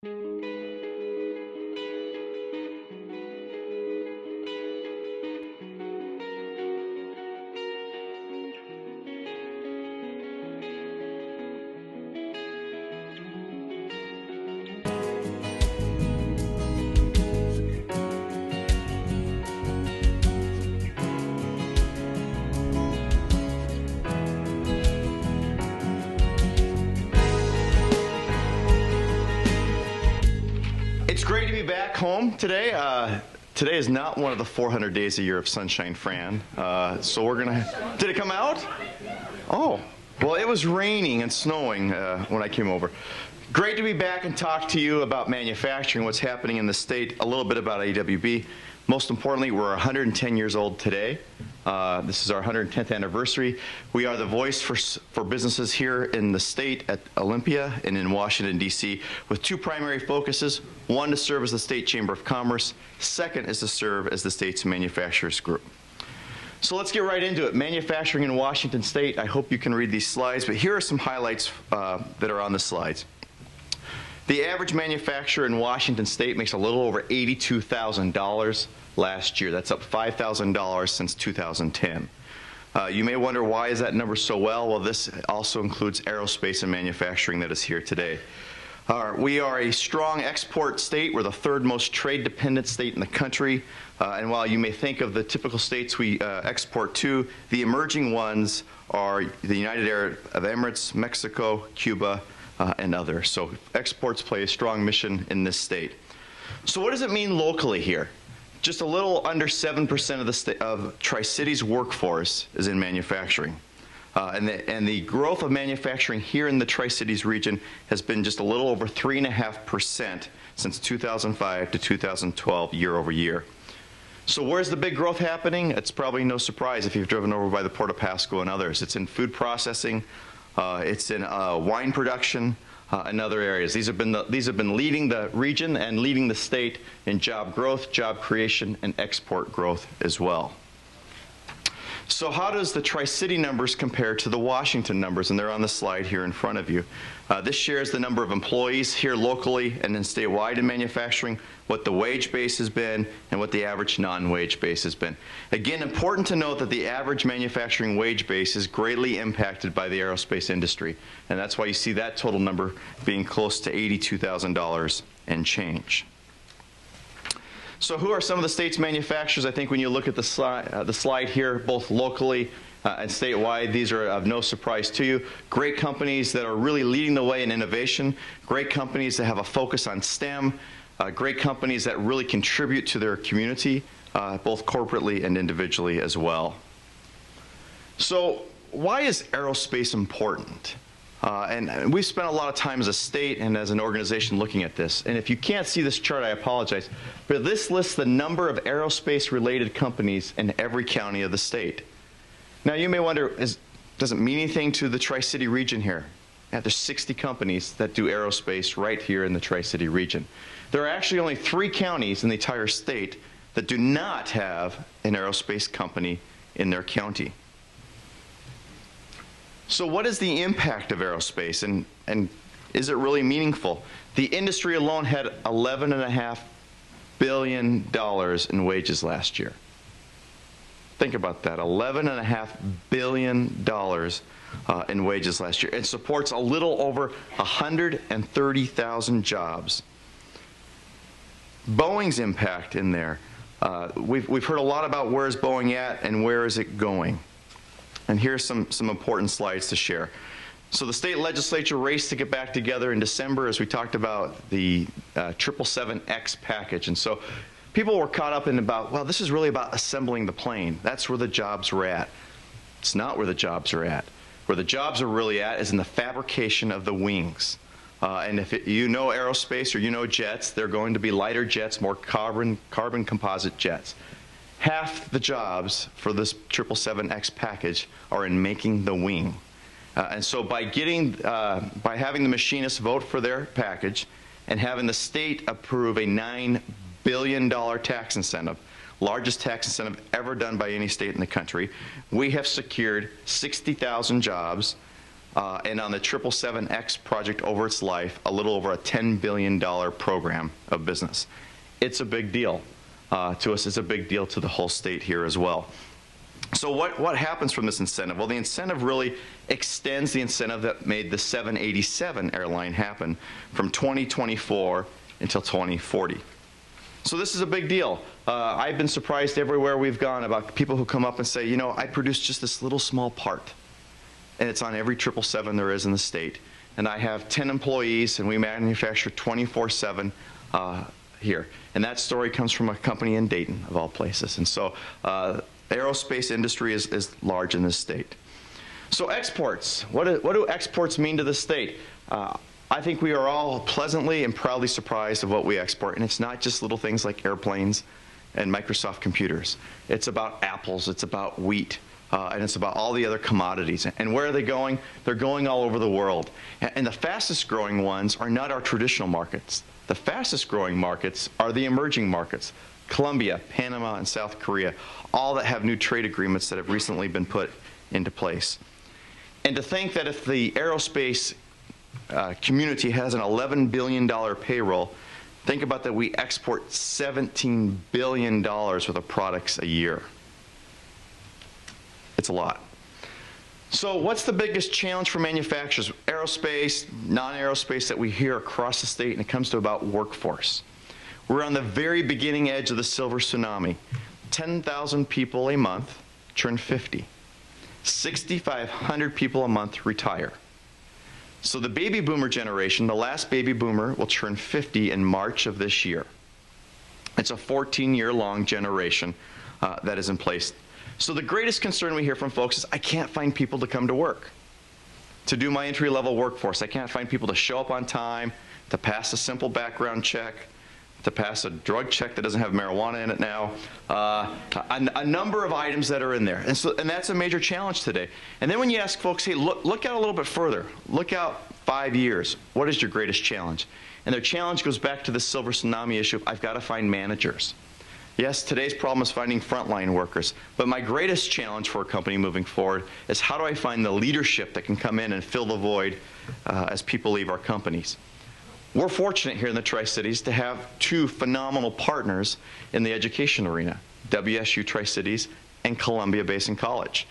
It's great to be back home today. Today is not one of the 400 days a year of Sunshine Fran. So we're gonna, did it come out? Oh, well, it was raining and snowing when I came over. Great to be back and talk to you about manufacturing, what's happening in the state, a little bit about AWB. Most importantly, we're 110 years old today. This is our 110th anniversary. We are the voice for businesses here in the state at Olympia and in Washington, D.C., with two primary focuses. One, to serve as the State Chamber of Commerce. Second is to serve as the state's manufacturers group. So let's get right into it. Manufacturing in Washington State. I hope you can read these slides, but here are some highlights that are on the slides. The average manufacturer in Washington State makes a little over $82,000 last year. That's up $5,000 since 2010. You may wonder, why is that number so well this also includes aerospace and manufacturing that is here today. We are a strong export state. We're the third most trade-dependent state in the country. And while you may think of the typical states we export to, the emerging ones are the United Arab Emirates, Mexico, Cuba, and others. So exports play a strong mission in this state. So what does it mean locally here? Just a little under 7% of Tri-Cities workforce is in manufacturing. And the growth of manufacturing here in the Tri-Cities region has been just a little over 3.5% since 2005 to 2012, year over year. So where's the big growth happening? It's probably no surprise if you've driven over by the Port of Pasco and others. It's in food processing, it's in wine production, and other areas. These have been leading the region and leading the state in job growth, job creation, and export growth as well. So how does the Tri-City numbers compare to the Washington numbers? And they're on the slide here in front of you. This shares the number of employees here locally and then statewide in manufacturing, what the wage base has been, and what the average non-wage base has been. Again, important to note that the average manufacturing wage base is greatly impacted by the aerospace industry. And that's why you see that total number being close to $82,000 and change. So who are some of the state's manufacturers? I think when you look at the slide here, both locally and statewide, these are of no surprise to you. Great companies that are really leading the way in innovation, great companies that have a focus on STEM, great companies that really contribute to their community, both corporately and individually as well. So why is aerospace important? And we've spent a lot of time as a state and as an organization looking at this. And if you can't see this chart, I apologize. But this lists the number of aerospace-related companies in every county of the state. Now, you may wonder, does it mean anything to the Tri-City region here? Yeah, there's 60 companies that do aerospace right here in the Tri-City region. There are actually only 3 counties in the entire state that do not have an aerospace company in their county. So what is the impact of aerospace, and is it really meaningful? The industry alone had $11.5 billion in wages last year. Think about that, $11.5 billion in wages last year. It supports a little over 130,000 jobs. Boeing's impact in there. We've heard a lot about where is Boeing at and where is it going. And here's some important slides to share. So the state legislature raced to get back together in December as we talked about the 777X package. And so people were caught up in about, well, this is really about assembling the plane. That's where the jobs were at. It's not where the jobs are at. Where the jobs are really at is in the fabrication of the wings. And if you know aerospace or you know jets, they're going to be lighter jets, more carbon composite jets. Half the jobs for this 777X package are in making the wing. And so by having the machinists vote for their package and having the state approve a $9 billion tax incentive, largest tax incentive ever done by any state in the country, we have secured 60,000 jobs and on the 777X project over its life, a little over a $10 billion program of business. It's a big deal to us. It's a big deal to the whole state here as well. So what happens from this incentive? Well, the incentive really extends the incentive that made the 787 airline happen from 2024 until 2040. So this is a big deal. I've been surprised everywhere we've gone about people who come up and say, you know, I produced just this little small part, and it's on every 777 there is in the state. And I have 10 employees, and we manufacture 24/7 here. And that story comes from a company in Dayton, of all places. And so the aerospace industry is large in this state. So exports, what do exports mean to the state? I think we are all pleasantly and proudly surprised of what we export, and it's not just little things like airplanes and Microsoft computers. It's about apples, it's about wheat, and it's about all the other commodities. And where are they going? They're going all over the world. And the fastest growing ones are not our traditional markets. The fastest growing markets are the emerging markets. Colombia, Panama, and South Korea, all that have new trade agreements that have recently been put into place. And to think that if the aerospace community has an $11 billion payroll, think about that we export $17 billion worth of products a year. It's a lot. So what's the biggest challenge for manufacturers? Aerospace, non-aerospace that we hear across the state, and it comes to about workforce. We're on the very beginning edge of the silver tsunami. 10,000 people a month turn 50. 6,500 people a month retire. So the baby boomer generation, the last baby boomer, will turn 50 in March of this year. It's a 14-year-long generation that is in place. So the greatest concern we hear from folks is, I can't find people to come to work, to do my entry-level workforce. I can't find people to show up on time, to pass a simple background check, to pass a drug check that doesn't have marijuana in it now, a number of items that are in there. And that's a major challenge today. And then when you ask folks, hey, look out a little bit further. Look out 5 years. What is your greatest challenge? And their challenge goes back to the silver tsunami issue of, I've got to find managers. Yes, today's problem is finding frontline workers. But my greatest challenge for a company moving forward is, how do I find the leadership that can come in and fill the void as people leave our companies? We're fortunate here in the Tri-Cities to have two phenomenal partners in the education arena, WSU Tri-Cities and Columbia Basin College.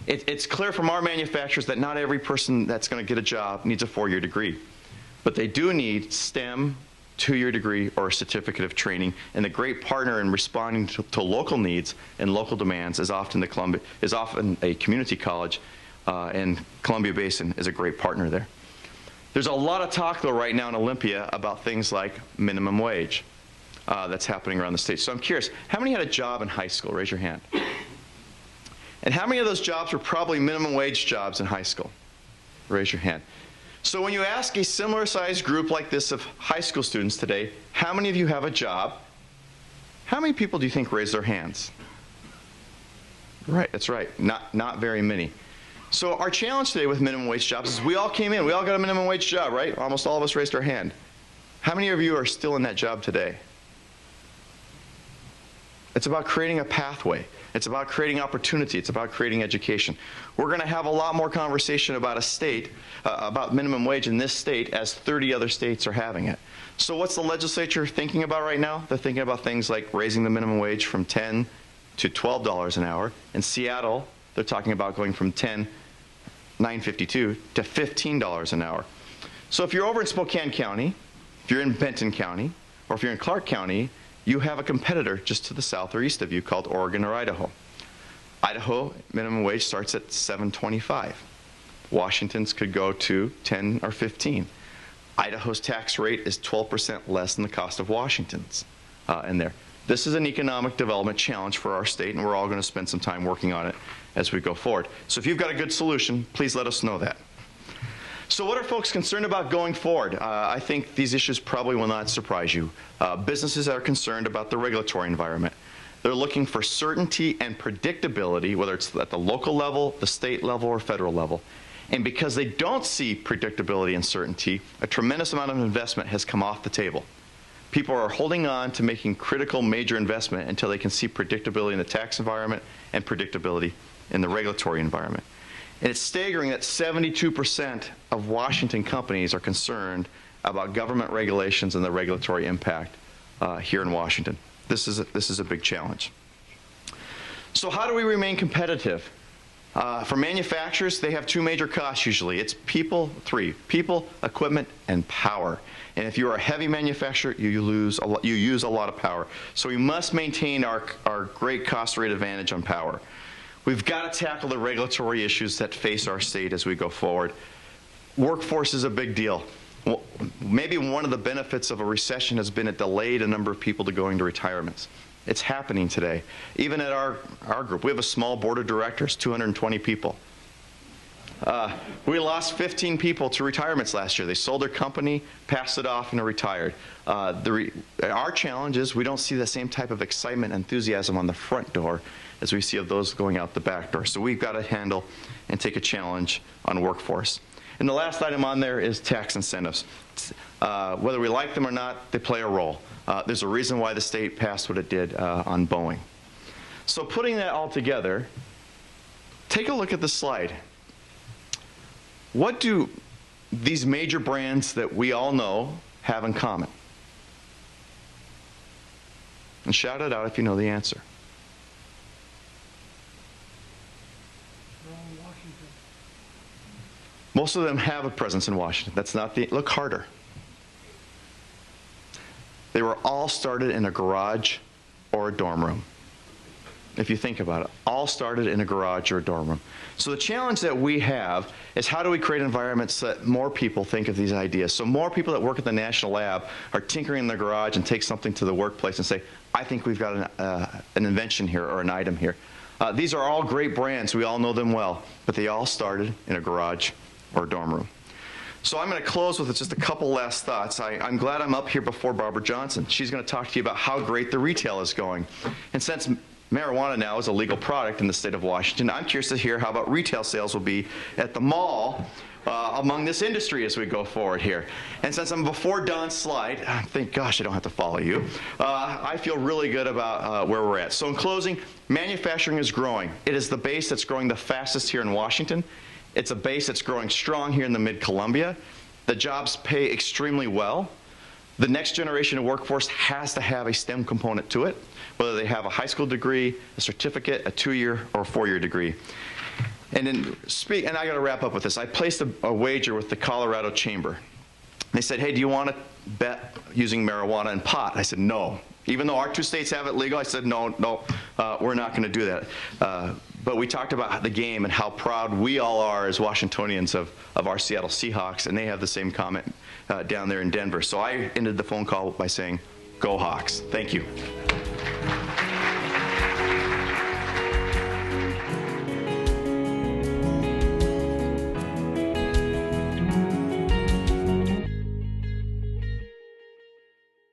It's clear from our manufacturers that not every person that's going to get a job needs a 4-year degree, but they do need STEM, 2-year degree, or a certificate of training. And the great partner in responding to local needs and local demands is often a community college, and Columbia Basin is a great partner there. There's a lot of talk, though, right now in Olympia about things like minimum wage that's happening around the state. So I'm curious, how many had a job in high school? Raise your hand. And how many of those jobs were probably minimum wage jobs in high school? Raise your hand. So when you ask a similar sized group like this of high school students today, how many of you have a job? How many people do you think raise their hands? Right, that's right, not very many. So our challenge today with minimum wage jobs is, we all came in, we all got a minimum wage job, right? Almost all of us raised our hand. How many of you are still in that job today? It's about creating a pathway. It's about creating opportunity. It's about creating education. We're going to have a lot more conversation about about minimum wage in this state, as 30 other states are having it. So what's the legislature thinking about right now? They're thinking about things like raising the minimum wage from $10 to $12 an hour. In Seattle, they're talking about going from $10,952 to $15 an hour. So if you're over in Spokane County, if you're in Benton County, or if you're in Clark County, you have a competitor just to the south or east of you called Oregon or Idaho. Idaho minimum wage starts at $7.25. Washington's could go to 10 or 15. Idaho's tax rate is 12% less than the cost of Washington's in there. This is an economic development challenge for our state, and we're all going to spend some time working on it as we go forward. So if you've got a good solution, please let us know that. So what are folks concerned about going forward? I think these issues probably will not surprise you. Businesses are concerned about the regulatory environment. They're looking for certainty and predictability, whether it's at the local level, the state level, or federal level. And because they don't see predictability and certainty, a tremendous amount of investment has come off the table. People are holding on to making critical major investment until they can see predictability in the tax environment and predictability in the regulatory environment. And it's staggering that 72% of Washington companies are concerned about government regulations and the regulatory impact here in Washington. This is a big challenge. So how do we remain competitive? For manufacturers, they have two major costs usually. It's three, people, equipment, and power. And if you're a heavy manufacturer, you use a lot of power. So we must maintain our great cost rate advantage on power. We've got to tackle the regulatory issues that face our state as we go forward. Workforce is a big deal. Well, maybe one of the benefits of a recession has been it delayed a number of people to going to retirements. It's happening today. Even at our group, we have a small board of directors, 220 people. We lost 15 people to retirements last year. They sold their company, passed it off, and are retired. Our challenge is we don't see the same type of excitement and enthusiasm on the front door as we see of those going out the back door. So we've got to handle and take a challenge on workforce. And the last item on there is tax incentives. Whether we like them or not, they play a role. There's a reason why the state passed what it did on Boeing. So putting that all together, take a look at the slide. What do these major brands that we all know have in common? And shout it out if you know the answer. Most of them have a presence in Washington. That's not the, look harder. They were all started in a garage or a dorm room. If you think about it, all started in a garage or a dorm room. So the challenge that we have is how do we create environments that more people think of these ideas? So more people that work at the National Lab are tinkering in their garage and take something to the workplace and say, I think we've got an invention here or an item here. These are all great brands. We all know them well, but they all started in a garage or a dorm room. So I'm going to close with just a couple last thoughts. I'm glad I'm up here before Barbara Johnson. She's going to talk to you about how great the retail is going. And since marijuana now is a legal product in the state of Washington, I'm curious to hear how about retail sales will be at the mall among this industry as we go forward here. And since I'm before Don's slide, thank gosh I don't have to follow you, I feel really good about where we're at. So in closing, manufacturing is growing. It is the base that's growing the fastest here in Washington. It's a base that's growing strong here in the Mid-Columbia. The jobs pay extremely well. The next generation of workforce has to have a STEM component to it, whether they have a high school degree, a certificate, a 2-year, or a 4-year degree. And I got to wrap up with this. I placed a wager with the Colorado Chamber. They said, hey, do you want to bet using marijuana and pot? I said, no. Even though our 2 states have it legal, I said, no, we're not going to do that. But we talked about the game and how proud we all are as Washingtonians of our Seattle Seahawks, and they have the same comment down there in Denver. So I ended the phone call by saying, go Hawks. Thank you.